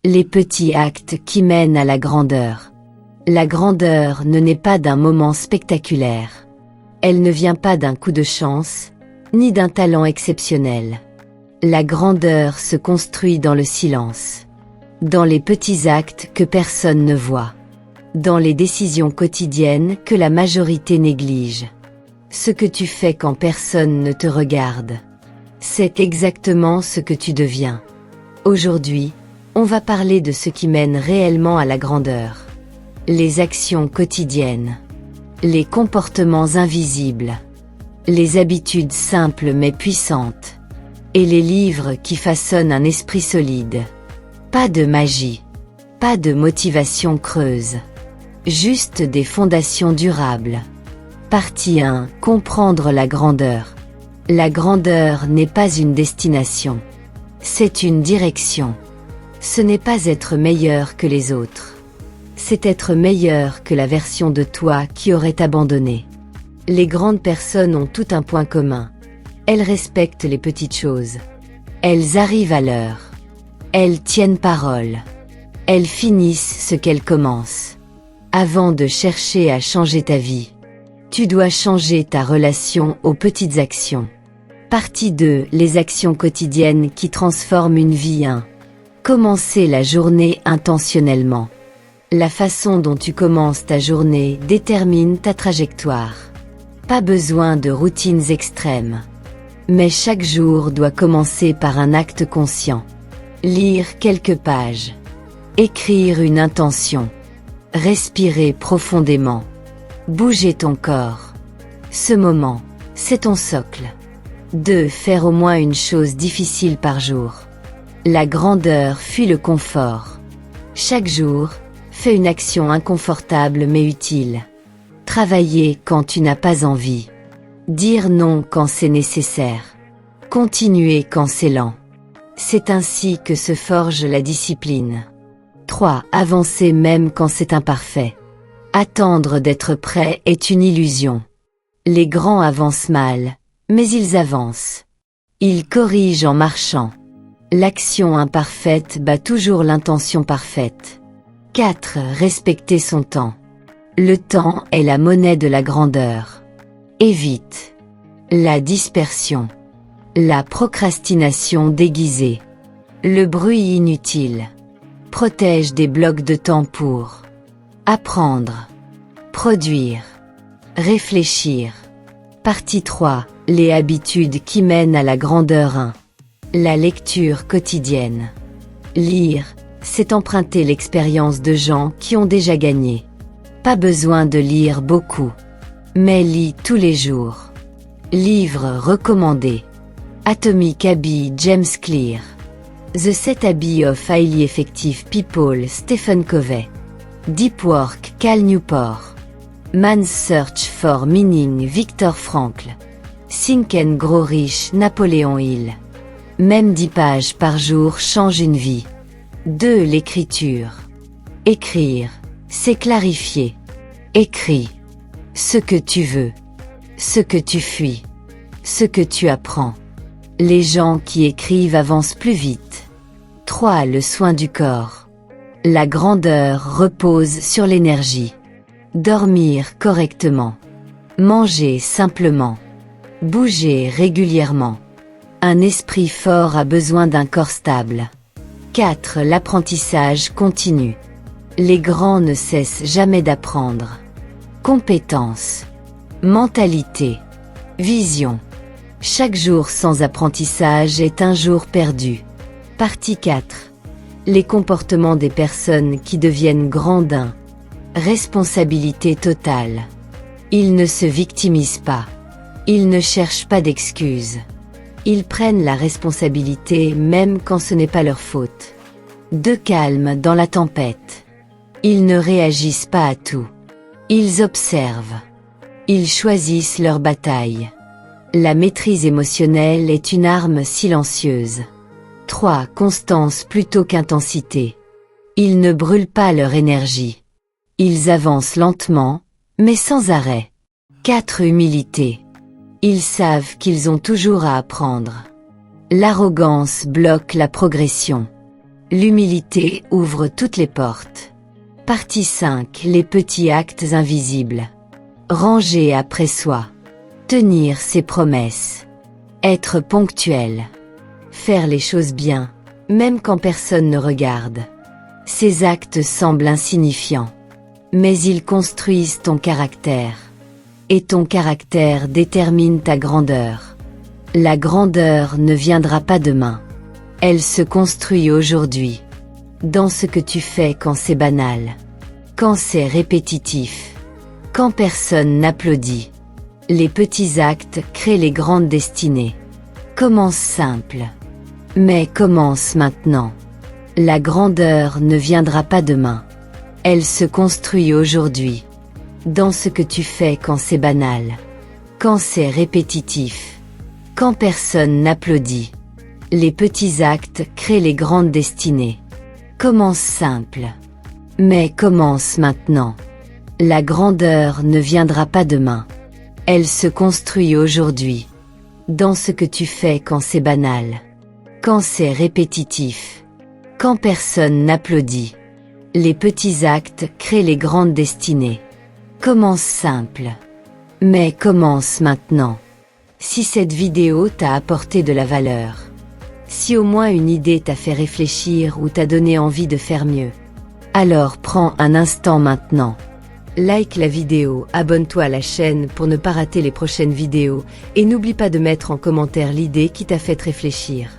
Les petits actes qui mènent à la grandeur. La grandeur ne naît pas d'un moment spectaculaire. Elle ne vient pas d'un coup de chance, ni d'un talent exceptionnel. La grandeur se construit dans le silence. Dans les petits actes que personne ne voit. Dans les décisions quotidiennes que la majorité néglige. Ce que tu fais quand personne ne te regarde. C'est exactement ce que tu deviens. Aujourd'hui, on va parler de ce qui mène réellement à la grandeur. Les actions quotidiennes. Les comportements invisibles. Les habitudes simples mais puissantes. Et les livres qui façonnent un esprit solide. Pas de magie. Pas de motivation creuse. Juste des fondations durables. Partie 1. Comprendre la grandeur. La grandeur n'est pas une destination. C'est une direction. Ce n'est pas être meilleur que les autres. C'est être meilleur que la version de toi qui aurait abandonné. Les grandes personnes ont tout un point commun. Elles respectent les petites choses. Elles arrivent à l'heure. Elles tiennent parole. Elles finissent ce qu'elles commencent. Avant de chercher à changer ta vie, tu dois changer ta relation aux petites actions. Partie 2. Les actions quotidiennes qui transforment une vie. 1. Commencer la journée intentionnellement. La façon dont tu commences ta journée détermine ta trajectoire. Pas besoin de routines extrêmes. Mais chaque jour doit commencer par un acte conscient. Lire quelques pages. Écrire une intention. Respirer profondément. Bouger ton corps. Ce moment, c'est ton socle. 2. Faire au moins une chose difficile par jour. La grandeur fuit le confort. Chaque jour, fais une action inconfortable mais utile. Travailler quand tu n'as pas envie. Dire non quand c'est nécessaire. Continuer quand c'est lent. C'est ainsi que se forge la discipline. 3. Avancer même quand c'est imparfait. Attendre d'être prêt est une illusion. Les grands avancent mal, mais ils avancent. Ils corrigent en marchant. L'action imparfaite bat toujours l'intention parfaite. 4. Respecter son temps. Le temps est la monnaie de la grandeur. Évite la dispersion, la procrastination déguisée, le bruit inutile. Protège des blocs de temps pour apprendre, produire, réfléchir. Partie 3. Les habitudes qui mènent à la grandeur. 1. La lecture quotidienne. Lire, c'est emprunter l'expérience de gens qui ont déjà gagné. Pas besoin de lire beaucoup. Mais lis tous les jours. Livre recommandé. Atomic Habits James Clear. The 7 Habits of Highly Effective People Stephen Covey. Deep Work Cal Newport. Man's Search for Meaning Viktor Frankl. Think and Grow Rich Napoléon Hill. Même 10 pages par jour changent une vie. 2. L'écriture. Écrire, c'est clarifier. Écris ce que tu veux, ce que tu fuis, ce que tu apprends. Les gens qui écrivent avancent plus vite. 3. Le soin du corps. La grandeur repose sur l'énergie. Dormir correctement. Manger simplement. Bouger régulièrement. Un esprit fort a besoin d'un corps stable. 4. L'apprentissage continue. Les grands ne cessent jamais d'apprendre. Compétences. Mentalité. Vision. Chaque jour sans apprentissage est un jour perdu. Partie 4. Les comportements des personnes qui deviennent grandins. Responsabilité totale. Ils ne se victimisent pas. Ils ne cherchent pas d'excuses. Ils prennent la responsabilité même quand ce n'est pas leur faute. 2. Calme dans la tempête. Ils ne réagissent pas à tout. Ils observent. Ils choisissent leur bataille. La maîtrise émotionnelle est une arme silencieuse. 3. Constance plutôt qu'intensité. Ils ne brûlent pas leur énergie. Ils avancent lentement, mais sans arrêt. 4. Humilité. Ils savent qu'ils ont toujours à apprendre. L'arrogance bloque la progression. L'humilité ouvre toutes les portes. Partie 5. Les petits actes invisibles. Ranger après soi. Tenir ses promesses. Être ponctuel. Faire les choses bien, même quand personne ne regarde. Ces actes semblent insignifiants, mais ils construisent ton caractère. Et ton caractère détermine ta grandeur. La grandeur ne viendra pas demain. Elle se construit aujourd'hui. Dans ce que tu fais quand c'est banal. Quand c'est répétitif. Quand personne n'applaudit. Les petits actes créent les grandes destinées. Commence simple. Mais commence maintenant. La grandeur ne viendra pas demain. Elle se construit aujourd'hui. Dans ce que tu fais quand c'est banal. Quand c'est répétitif. Quand personne n'applaudit. Les petits actes créent les grandes destinées. Commence simple. Mais commence maintenant. La grandeur ne viendra pas demain. Elle se construit aujourd'hui. Dans ce que tu fais quand c'est banal. Quand c'est répétitif. Quand personne n'applaudit. Les petits actes créent les grandes destinées. Commence simple. Mais commence maintenant. Si cette vidéo t'a apporté de la valeur. Si au moins une idée t'a fait réfléchir ou t'a donné envie de faire mieux. Alors prends un instant maintenant. Like la vidéo, abonne-toi à la chaîne pour ne pas rater les prochaines vidéos et n'oublie pas de mettre en commentaire l'idée qui t'a fait réfléchir.